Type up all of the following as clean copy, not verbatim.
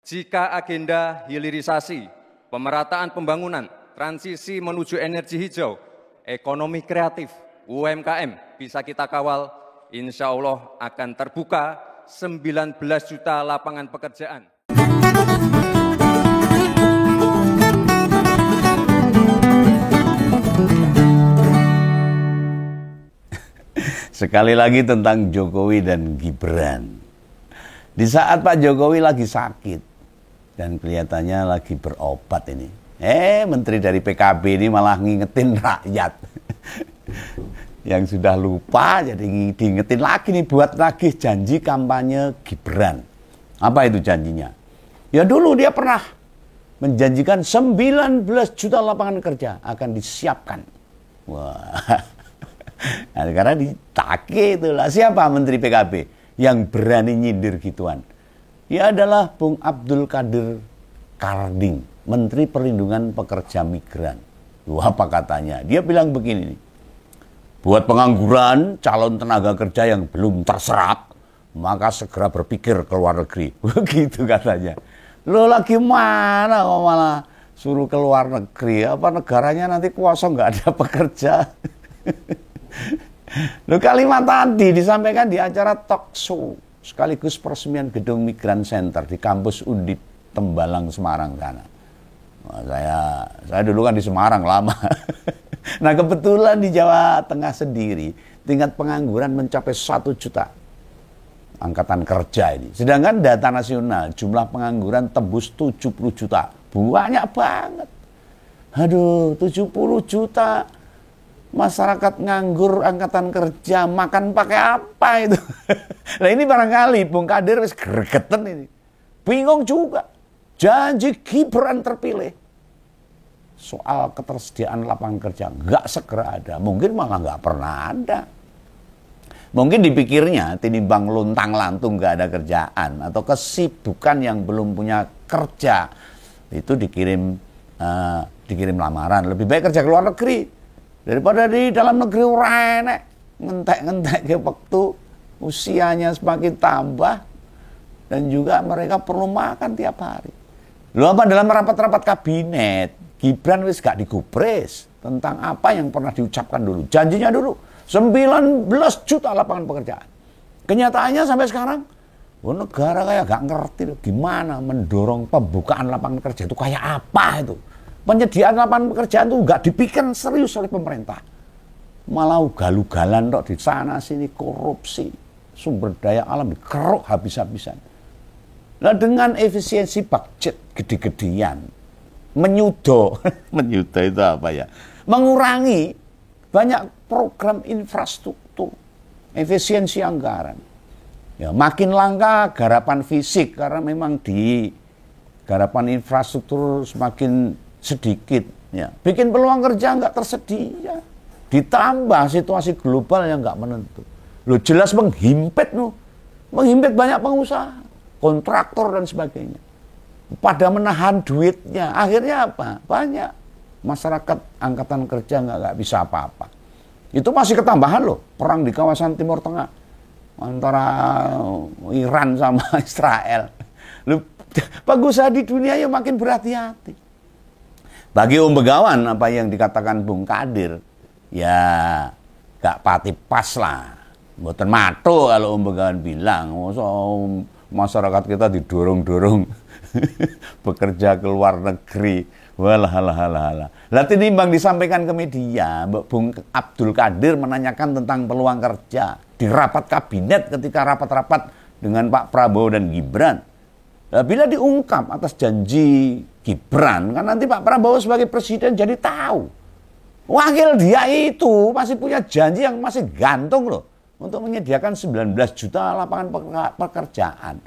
Jika agenda hilirisasi, pemerataan pembangunan, transisi menuju energi hijau, ekonomi kreatif, UMKM bisa kita kawal, insya Allah akan terbuka 19 juta lapangan pekerjaan. Sekali lagi tentang Jokowi dan Gibran. Di saat Pak Jokowi lagi sakit dan kelihatannya lagi berobat ini, menteri dari PKB ini malah ngingetin rakyat yang sudah lupa, jadi diingetin lagi nih, buat lagi janji kampanye Gibran. Apa itu janjinya? Ya dulu dia pernah menjanjikan 19 juta lapangan kerja akan disiapkan. Wah, nah, karena ditagih itulah. Siapa menteri PKB yang berani nyindir gituan? Ya adalah Bung Abdul Qadir Karding, Menteri Perlindungan Pekerja Migran. Apa katanya? Dia bilang begini nih, buat pengangguran calon tenaga kerja yang belum terserap, maka segera berpikir ke luar negeri. Begitu katanya. Lo lagi mana kok malah suruh ke luar negeri? Apa negaranya nanti kosong nggak ada pekerja? Lo kalimat tadi disampaikan di acara talk show sekaligus peresmian gedung Migran Center di kampus Undip Tembalang, Semarang sana. Nah, saya dulu kan di Semarang lama. Nah kebetulan di Jawa Tengah sendiri tingkat pengangguran mencapai 1 juta angkatan kerja ini. Sedangkan data nasional jumlah pengangguran tembus 70 juta. Banyak banget. Aduh, 70 juta masyarakat nganggur angkatan kerja, makan pakai apa itu? Nah ini barangkali Bung Kadir wis gregeten ini. Bingung juga. Janji Gibran terpilih. Soal ketersediaan lapangan kerja nggak segera ada. Mungkin malah nggak pernah ada. Mungkin dipikirnya tinimbang luntang-lantung nggak ada kerjaan atau kesibukan yang belum punya kerja itu dikirim lamaran. Lebih baik kerja ke luar negeri daripada di dalam negeri enek ngentek-ngentek ke waktu usianya semakin tambah dan juga mereka perlu makan tiap hari. Lalu apa dalam rapat-rapat kabinet Gibran wis gak digubris tentang apa yang pernah diucapkan dulu. Janjinya dulu 19 juta lapangan pekerjaan. Kenyataannya sampai sekarang negara kayak gak ngerti gimana mendorong pembukaan lapangan kerja itu kayak apa itu. Penyediaan lapangan pekerjaan itu nggak dipikir serius oleh pemerintah. Malah ugal-ugalan dok di sana sini, korupsi, sumber daya alam dikeruk habis-habisan. Nah dengan efisiensi budget gede-gedean, menyudo itu apa ya? Mengurangi banyak program infrastruktur, efisiensi anggaran. Ya, makin langka garapan fisik karena memang di garapan infrastruktur semakin sedikit, ya. Bikin peluang kerja nggak tersedia. Ditambah situasi global yang nggak menentu. Lo jelas menghimpit banyak pengusaha, kontraktor dan sebagainya. Pada menahan duitnya, akhirnya apa? Banyak masyarakat angkatan kerja nggak bisa apa-apa. Itu masih ketambahan loh, perang di kawasan Timur Tengah antara Iran sama Israel. Lo pengusaha di dunia ya makin berhati-hati. Bagi Begawan apa yang dikatakan Bung Kadir ya gak pati pas lah. Mboten mato kalau Begawan bilang masyarakat kita didorong-dorong bekerja ke luar negeri. Walah. Lah tinimbang disampaikan ke media, Bung Abdul Qadir menanyakan tentang peluang kerja di rapat kabinet ketika rapat-rapat dengan Pak Prabowo dan Gibran. Bila diungkap atas janji Gibran, kan nanti Pak Prabowo sebagai presiden jadi tahu. Wakil dia itu masih punya janji yang masih gantung loh. Untuk menyediakan 19 juta lapangan pekerjaan.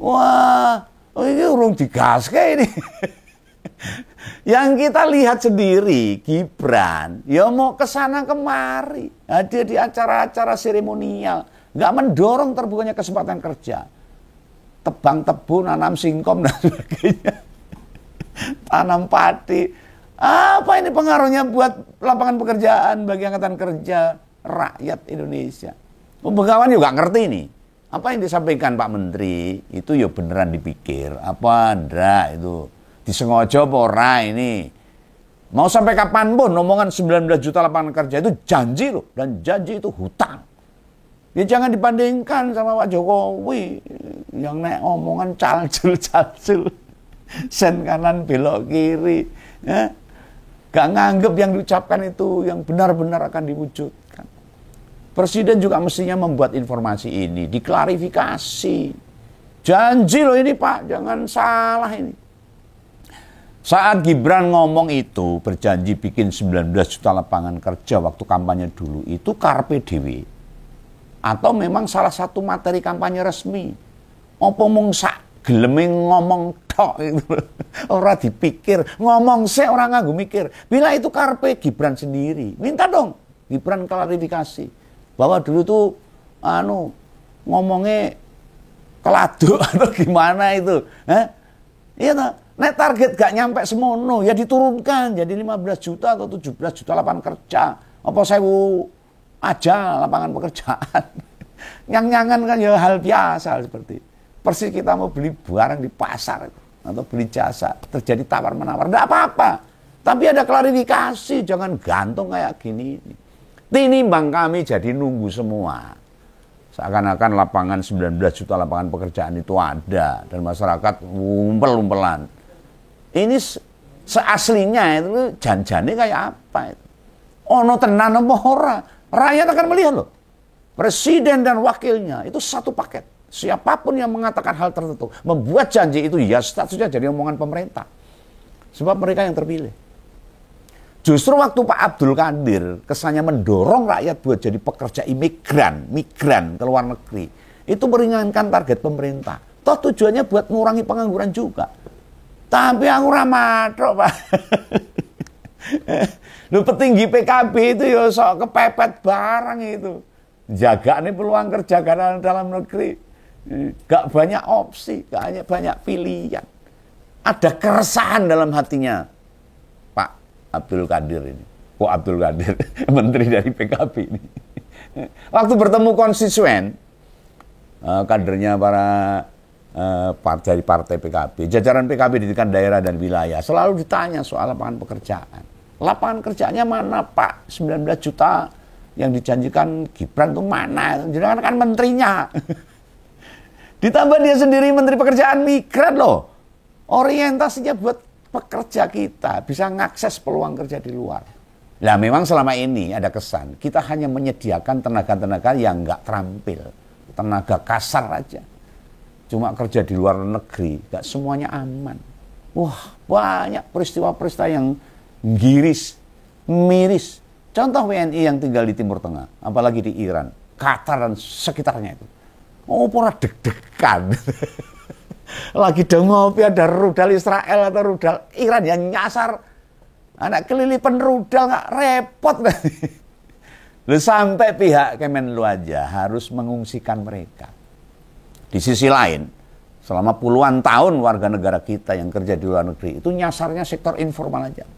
Wah, ini urung digas kayak ini. Yang kita lihat sendiri, Gibran, ya mau kesana kemari. Hadir di acara-acara seremonial. Nggak mendorong terbukanya kesempatan kerja. Tebang tebu, nanam singkom dan sebagainya. Tanam padi. Apa ini pengaruhnya buat lapangan pekerjaan bagi angkatan kerja rakyat Indonesia? Begawan juga ngerti ini. Apa yang disampaikan Pak Menteri itu ya beneran dipikir apa ndak itu disengaja apa ora ini. Mau sampai kapanpun omongan 19 juta lapangan kerja itu janji loh, dan janji itu hutang. Ya jangan dibandingkan sama Pak Jokowi yang naik omongan calcul sen kanan belok kiri, ya. Gak nganggep yang diucapkan itu yang benar-benar akan diwujudkan. Presiden juga mestinya membuat informasi ini, diklarifikasi. Janji loh ini Pak, jangan salah ini. Saat Gibran ngomong itu, berjanji bikin 19 juta lapangan kerja waktu kampanye dulu, itu karpe dewe. Atau memang salah satu materi kampanye resmi. Apa mung sak geleme ngomong tok itu. Ora dipikir, ngomong sih orang nganggo mikir. Bila itu karpe Gibran sendiri, minta dong Gibran klarifikasi bahwa dulu tuh ngomongnya keladuk atau gimana itu. Iya toh. Nek target gak nyampe semono, ya diturunkan jadi 15 juta atau 17 juta lapangan kerja. Apa 1000 aja lapangan pekerjaan. Nyang-nyangan kan ya hal biasa seperti. Persis kita mau beli barang di pasar atau beli jasa, terjadi tawar-menawar, enggak apa-apa. Tapi ada klarifikasi, jangan gantung kayak gini. Tinimbang kami jadi nunggu semua. Seakan-akan lapangan 19 juta lapangan pekerjaan itu ada dan masyarakat umpel-umpelan. Ini seaslinya itu janjane kayak apa itu? Ono tenan apa ora? Rakyat akan melihat loh. Presiden dan wakilnya itu satu paket. Siapapun yang mengatakan hal tertentu, membuat janji itu ya statusnya jadi omongan pemerintah. Sebab mereka yang terpilih. Justru waktu Pak Abdul Qadir kesannya mendorong rakyat buat jadi pekerja migran ke luar negeri. Itu meringankan target pemerintah. Toh tujuannya buat ngurangi pengangguran juga. Tapi aku ramatrok Pak. Lu petinggi PKB itu ya sok kepepet barang itu. Jaga nih peluang kerja karena dalam negeri. Gak banyak opsi, gak banyak pilihan. Ada keresahan dalam hatinya Pak Abdul Qadir ini. Kok Abdul Qadir, menteri dari PKB ini. Waktu bertemu konstituen, kadernya dari partai PKB, jajaran PKB di tingkat daerah dan wilayah, selalu ditanya soal lapangan pekerjaan. Lapangan kerjaannya mana Pak? 19 juta yang dijanjikan Gibran itu mana? Jangan kan menterinya. Ditambah dia sendiri menteri pekerjaan migran loh. Orientasinya buat pekerja kita bisa mengakses peluang kerja di luar. Nah memang selama ini ada kesan kita hanya menyediakan tenaga-tenaga yang nggak terampil, tenaga kasar aja. Cuma kerja di luar negeri, nggak semuanya aman. Wah banyak peristiwa-peristiwa yang miris. Contoh WNI yang tinggal di Timur Tengah, apalagi di Iran, Qatar dan sekitarnya itu. Oh, pernah deg-degan. Lagi ngopi ada rudal Israel atau rudal Iran yang nyasar. Anak kelilipan rudal nggak repot. Lalu sampai pihak Kemenlu aja harus mengungsikan mereka. Di sisi lain, selama puluhan tahun warga negara kita yang kerja di luar negeri itu nyasarnya sektor informal aja.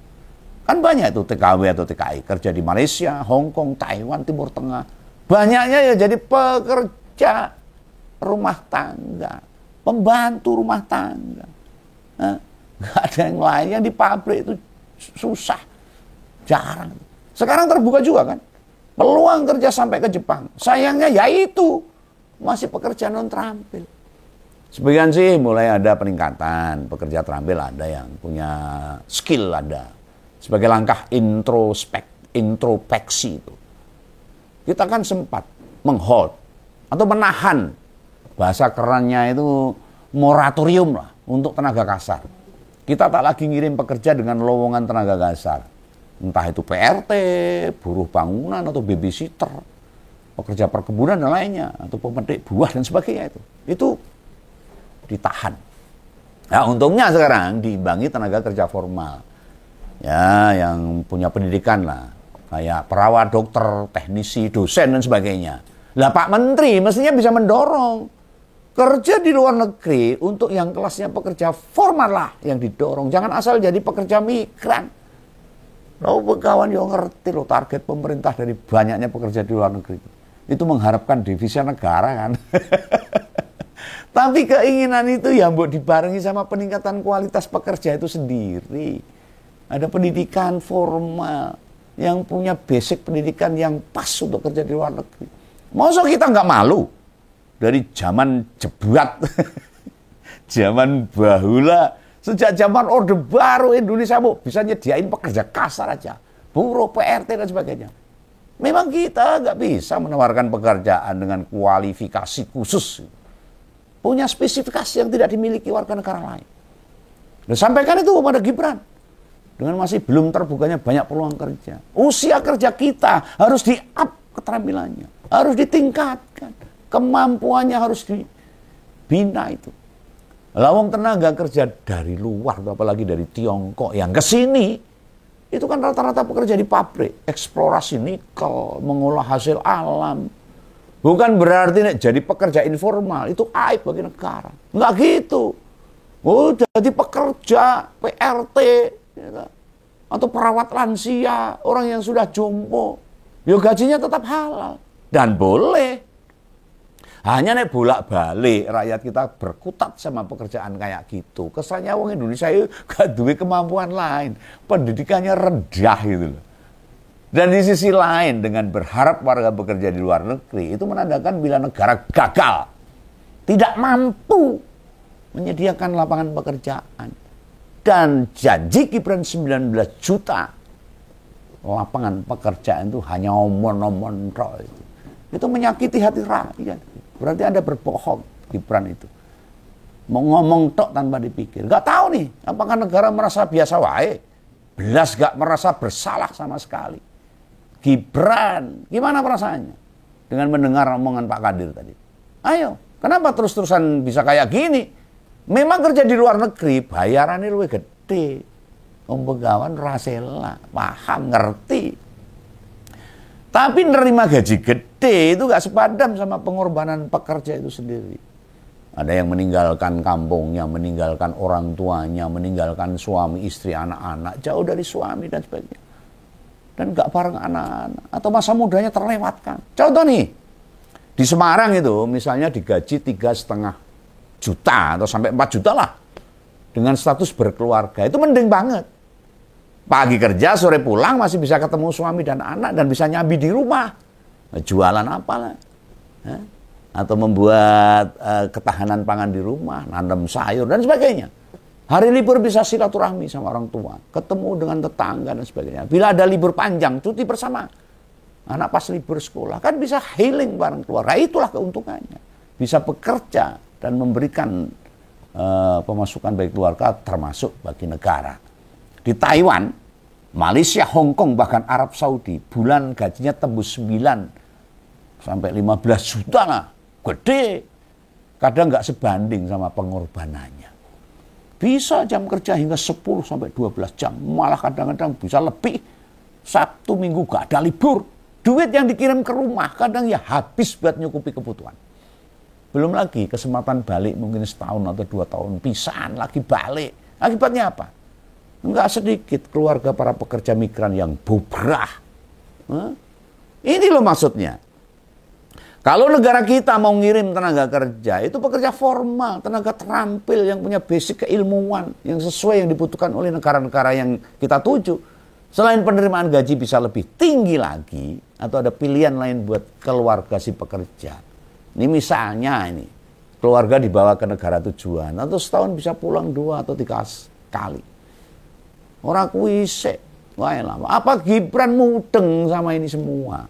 Kan banyak itu TKW atau TKI kerja di Malaysia, Hong Kong, Taiwan, Timur Tengah. Banyaknya ya jadi pekerja rumah tangga, pembantu rumah tangga. Nggak ada yang lain, yang di pabrik itu susah, jarang. Sekarang terbuka juga kan, peluang kerja sampai ke Jepang. Sayangnya ya itu, masih pekerja non terampil. Sebagian sih mulai ada peningkatan, pekerja terampil ada yang punya skill ada. Sebagai langkah introspeksi itu. Kita kan sempat menghold atau menahan, bahasa kerennya itu moratorium lah untuk tenaga kasar. Kita tak lagi ngirim pekerja dengan lowongan tenaga kasar. Entah itu PRT, buruh bangunan atau babysitter, pekerja perkebunan dan lainnya, atau pemetik buah dan sebagainya itu. Itu ditahan. Nah, untungnya sekarang diimbangi tenaga kerja formal. Ya, yang punya pendidikan lah. Kayak perawat, dokter, teknisi, dosen dan sebagainya. Lah Pak Menteri mestinya bisa mendorong kerja di luar negeri untuk yang kelasnya pekerja formal lah yang didorong. Jangan asal jadi pekerja migran. Loh kawan yang ngerti loh target pemerintah dari banyaknya pekerja di luar negeri. itu mengharapkan devisa negara kan. Tapi keinginan itu ya mbok dibarengi sama peningkatan kualitas pekerja itu sendiri. Ada pendidikan formal yang punya basic pendidikan yang pas untuk kerja di luar negeri. Masa kita nggak malu dari zaman jebat, zaman bahula, sejak zaman Orde Baru Indonesia bisa nyediain pekerja kasar aja, buruh, PRT dan sebagainya. Memang kita nggak bisa menawarkan pekerjaan dengan kualifikasi khusus. Punya spesifikasi yang tidak dimiliki warga negara lain. Dan sampaikan itu kepada Gibran. Dengan masih belum terbukanya banyak peluang kerja. Usia kerja kita harus di-up keterampilannya. Harus ditingkatkan. Kemampuannya harus dibina itu. Lawang tenaga kerja dari luar, apalagi dari Tiongkok yang ke sini, itu kan rata-rata pekerja di pabrik. Eksplorasi nikel, mengolah hasil alam. Bukan berarti nek jadi pekerja informal itu aib bagi negara. Enggak gitu. Oh, jadi pekerja PRT ya, atau perawat lansia, orang yang sudah jompo, ya gajinya tetap halal dan boleh. Hanya nek bolak-balik rakyat kita berkutat sama pekerjaan kayak gitu. Kesannya wong Indonesia itu gak duwe kemampuan lain, pendidikannya rendah gitu loh. Dan di sisi lain dengan berharap warga bekerja di luar negeri itu menandakan bila negara gagal, tidak mampu menyediakan lapangan pekerjaan. Dan janji Gibran 19 juta lapangan pekerjaan itu hanya omong-omong itu. Itu menyakiti hati rakyat. Berarti Anda berbohong, Gibran itu. Mau ngomong tok tanpa dipikir. Gak tahu nih, apakah negara merasa biasa wae? Belas gak merasa bersalah sama sekali. Gibran, gimana perasaannya dengan mendengar omongan Pak Kadir tadi? Ayo, kenapa terus-terusan bisa kayak gini? Memang kerja di luar negeri, bayarannya lebih gede. Om Begawan rasela, paham, ngerti. Tapi nerima gaji gede itu gak sepadan sama pengorbanan pekerja itu sendiri. Ada yang meninggalkan kampungnya, meninggalkan orang tuanya, meninggalkan suami, istri, anak-anak, jauh dari suami dan sebagainya. Dan gak bareng anak-anak, atau masa mudanya terlewatkan. Contoh nih, di Semarang itu misalnya digaji 3,5 juta atau sampai 4 juta lah. Dengan status berkeluarga, itu mending banget. Pagi kerja, sore pulang masih bisa ketemu suami dan anak dan bisa nyambi di rumah. Jualan apalah. Atau membuat ketahanan pangan di rumah, nanam sayur dan sebagainya. Hari libur bisa silaturahmi sama orang tua, ketemu dengan tetangga dan sebagainya. Bila ada libur panjang, cuti bersama. Anak pas libur sekolah, kan bisa healing bareng keluarga. Itulah keuntungannya. Bisa bekerja dan memberikan pemasukan bagi keluarga termasuk bagi negara. Di Taiwan, Malaysia, Hong Kong, bahkan Arab Saudi, bulan gajinya tembus 9 sampai 15 juta lah. Gede. Kadang nggak sebanding sama pengorbanannya. Bisa jam kerja hingga 10 sampai 12 jam. Malah kadang-kadang bisa lebih. Sabtu Minggu gak ada libur. Duit yang dikirim ke rumah kadang ya habis buat nyukupi kebutuhan. Belum lagi kesempatan balik mungkin setahun atau 2 tahun. Pisahan lagi balik. Akibatnya apa? Enggak sedikit keluarga para pekerja migran yang bubrah. Ini loh maksudnya. Kalau negara kita mau ngirim tenaga kerja, itu pekerja formal, tenaga terampil yang punya basic keilmuan, yang sesuai yang dibutuhkan oleh negara-negara yang kita tuju. Selain penerimaan gaji bisa lebih tinggi lagi, atau ada pilihan lain buat keluarga si pekerja. Ini misalnya ini, keluarga dibawa ke negara tujuan, atau setahun bisa pulang 2 atau 3 kali. Orang kuisek. Wah, lama. Apa Gibran mudeng sama ini semua?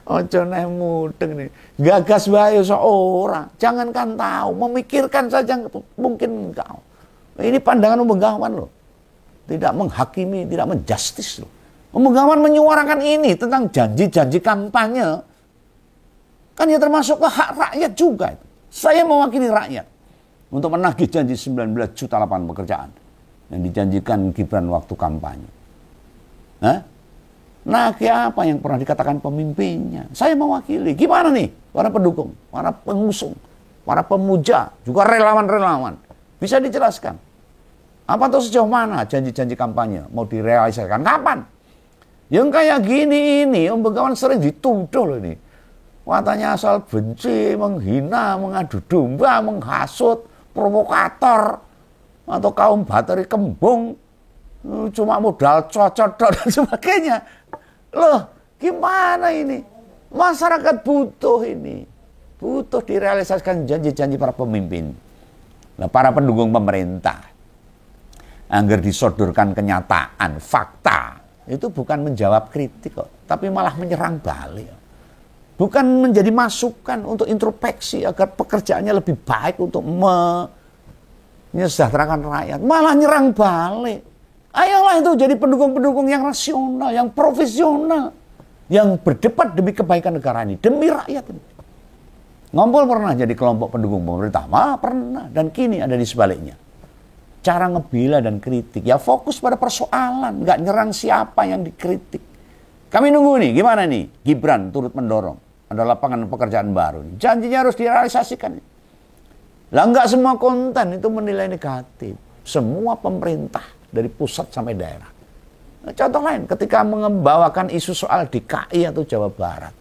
Ojo neh mudeng nih. Gagas wae seorang. Jangankan tahu, memikirkan saja mungkin engkau. Ini pandangan Om Begawan loh. Tidak menghakimi, tidak menjustis loh. Om Begawan menyuarakan ini tentang janji-janji kampanye. Kan ya termasuk ke hak rakyat juga. Saya mewakili rakyat untuk menagih janji 19 juta lapangan pekerjaan yang dijanjikan Gibran waktu kampanye. Nah, apa yang pernah dikatakan pemimpinnya? Saya mewakili. Gimana nih? Para pendukung, para pengusung, para pemuja, juga relawan-relawan. Bisa dijelaskan. Apa tuh sejauh mana janji-janji kampanye mau direalisasikan? Kapan? Yang kayak gini ini, Om Begawan sering dituduh loh ini. Katanya asal benci, menghina, mengadu domba, menghasut, provokator, atau kaum bateri kembung, cuma modal cocok dan sebagainya. Loh, gimana ini? Masyarakat butuh ini. Butuh direalisasikan janji-janji para pemimpin. Nah, para pendukung pemerintah, agar disodorkan kenyataan, fakta, itu bukan menjawab kritik kok, tapi malah menyerang balik. Bukan menjadi masukan untuk introspeksi agar pekerjaannya lebih baik untuk menyejahterakan rakyat, malah nyerang balik. Ayolah itu jadi pendukung-pendukung yang rasional, yang profesional, yang berdebat demi kebaikan negara ini, demi rakyat ini. Ngompol pernah jadi kelompok pendukung pemerintah? Pernah, dan kini ada di sebaliknya. Cara ngebela dan kritik, ya fokus pada persoalan, nggak nyerang siapa yang dikritik. Kami nunggu nih, gimana nih? Gibran turut mendorong, ada lapangan pekerjaan baru. Janjinya harus direalisasikan. Lah nggak semua konten itu menilai negatif. Semua pemerintah, dari pusat sampai daerah. Nah, contoh lain, ketika membawakan isu soal DKI atau Jawa Barat,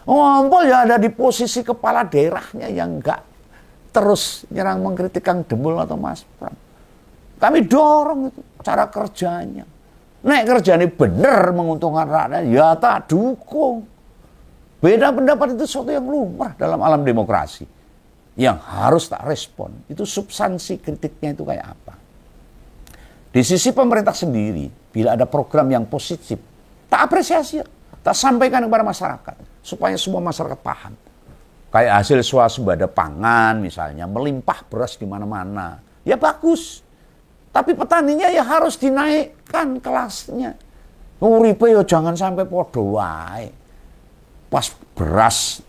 Ngompol ya ada di posisi kepala daerahnya yang enggak terus nyerang mengkritik Kang Demul atau Mas Pram. Kami dorong itu cara kerjanya. Nek kerjanya bener menguntungkan rakyat, ya tak dukung. Beda pendapat itu sesuatu yang lumrah dalam alam demokrasi. Yang harus tak respon. Itu substansi kritiknya itu kayak apa. Di sisi pemerintah sendiri, bila ada program yang positif, tak apresiasi, tak sampaikan kepada masyarakat. Supaya semua masyarakat paham. Kayak hasil swasembada pangan misalnya, melimpah beras di mana-mana. Ya bagus. Tapi petaninya ya harus dinaikkan kelasnya. Uripe ya jangan sampai podo wae. Pas beras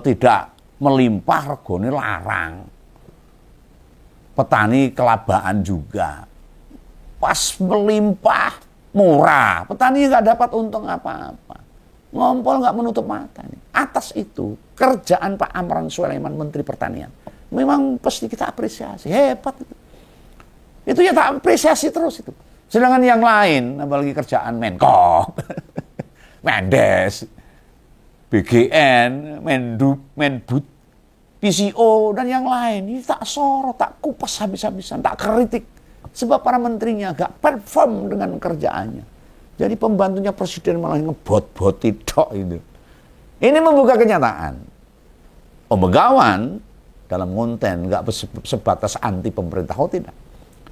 tidak melimpah, regone larang. Petani kelabaan juga. Pas melimpah, murah. Petani nggak dapat untung apa-apa. Ngompol nggak menutup mata nih. Atas itu kerjaan Pak Amran Sulaiman Menteri Pertanian memang pasti kita apresiasi, hebat itu. Itu ya tak apresiasi terus itu. Sedangkan yang lain, apalagi kerjaan Menko, Mendes, BGN, Menbud, PCO dan yang lain ini tak sorot, tak kupas habis-habisan, tak kritik. Sebab para menterinya gak perform dengan kerjaannya. Jadi pembantunya presiden malah ngebot-bot tok itu. Ini membuka kenyataan. Begawan dalam konten nggak sebatas anti pemerintah, tidak.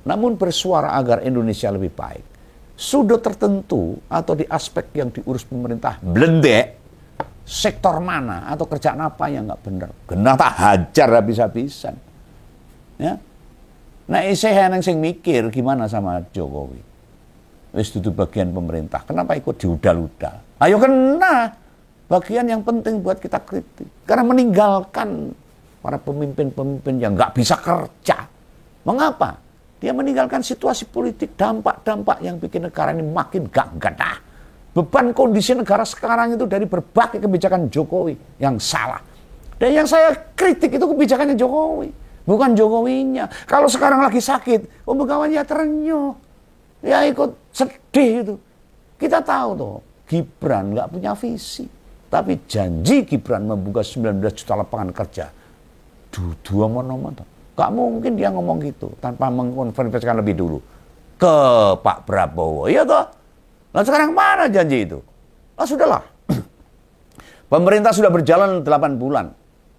Namun bersuara agar Indonesia lebih baik. Sudut tertentu atau di aspek yang diurus pemerintah blendek, sektor mana atau kerjaan apa yang nggak benar. Genah tak hajar habis-habisan. Ya. Nah, saya yang mikir gimana sama Jokowi. Wis itu bagian pemerintah. Kenapa ikut diudal-udal? Ayo kena. Bagian yang penting buat kita kritik. Karena meninggalkan para pemimpin-pemimpin yang nggak bisa kerja. Mengapa? Dia meninggalkan situasi politik, dampak-dampak yang bikin negara ini makin gak gadah. Beban kondisi negara sekarang itu dari berbagai kebijakan Jokowi yang salah. Dan yang saya kritik itu kebijakannya Jokowi. Bukan Jokowinya. Kalau sekarang lagi sakit, Begawan ya terenyuh. Ya ikut sedih itu. Kita tahu tuh, Gibran nggak punya visi. Tapi janji Gibran membuka 19 juta lapangan kerja. Dua momen-momen. Gak mungkin dia ngomong gitu tanpa mengkonfirmasikan lebih dulu ke Pak Prabowo. Iya toh. Nah sekarang mana janji itu? Nah sudahlah. Pemerintah sudah berjalan 8 bulan.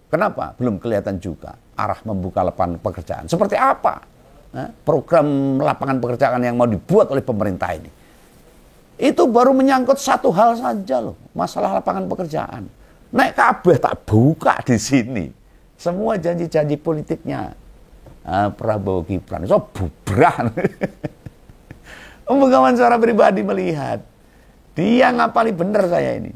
Kenapa? Belum kelihatan juga arah membuka lapangan pekerjaan. Seperti apa? Program lapangan pekerjaan yang mau dibuat oleh pemerintah ini. Itu baru menyangkut satu hal saja loh, masalah lapangan pekerjaan. Nek kabeh tak buka di sini. Semua janji-janji politiknya Prabowo Gibran itu bubrah. Begawan secara pribadi melihat dia ngapali bener saya ini.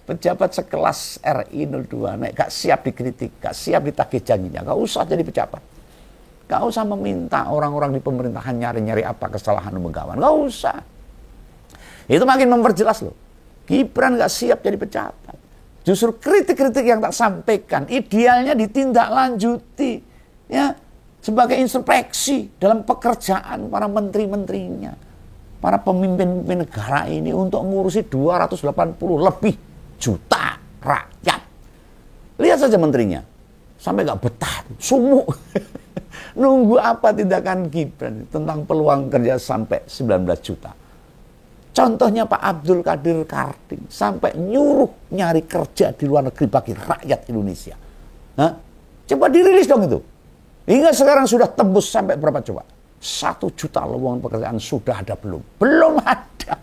Pejabat sekelas RI 02 nek gak siap dikritik, gak siap ditagih janjinya, gak usah jadi pejabat. Gak usah meminta orang-orang di pemerintahan nyari-nyari apa kesalahan Begawan. Gak usah. Itu makin memperjelas loh. Gibran gak siap jadi pejabat. Justru kritik-kritik yang tak sampaikan, idealnya ditindaklanjuti. Ya, sebagai introspeksi dalam pekerjaan para menteri-menterinya. Para pemimpin-pemimpin negara ini untuk ngurusi 280 lebih juta rakyat. Lihat saja menterinya. Sampai nggak betah, sumuk. Nunggu apa tindakan Gibran tentang peluang kerja sampai 19 juta. Contohnya Pak Abdul Qadir Karding sampai nyuruh nyari kerja di luar negeri bagi rakyat Indonesia. Hah? Coba dirilis dong itu. Hingga sekarang sudah tembus sampai berapa coba? 1 juta lowongan pekerjaan sudah ada belum? Belum ada.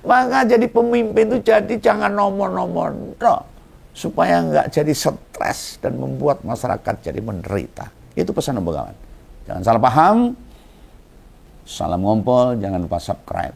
Maka jadi pemimpin itu jadi jangan nomor-nomor. No. Supaya nggak jadi stres dan membuat masyarakat jadi menderita. Itu pesan Om Begawan. Jangan salah paham. Salam ngompol, jangan lupa subscribe.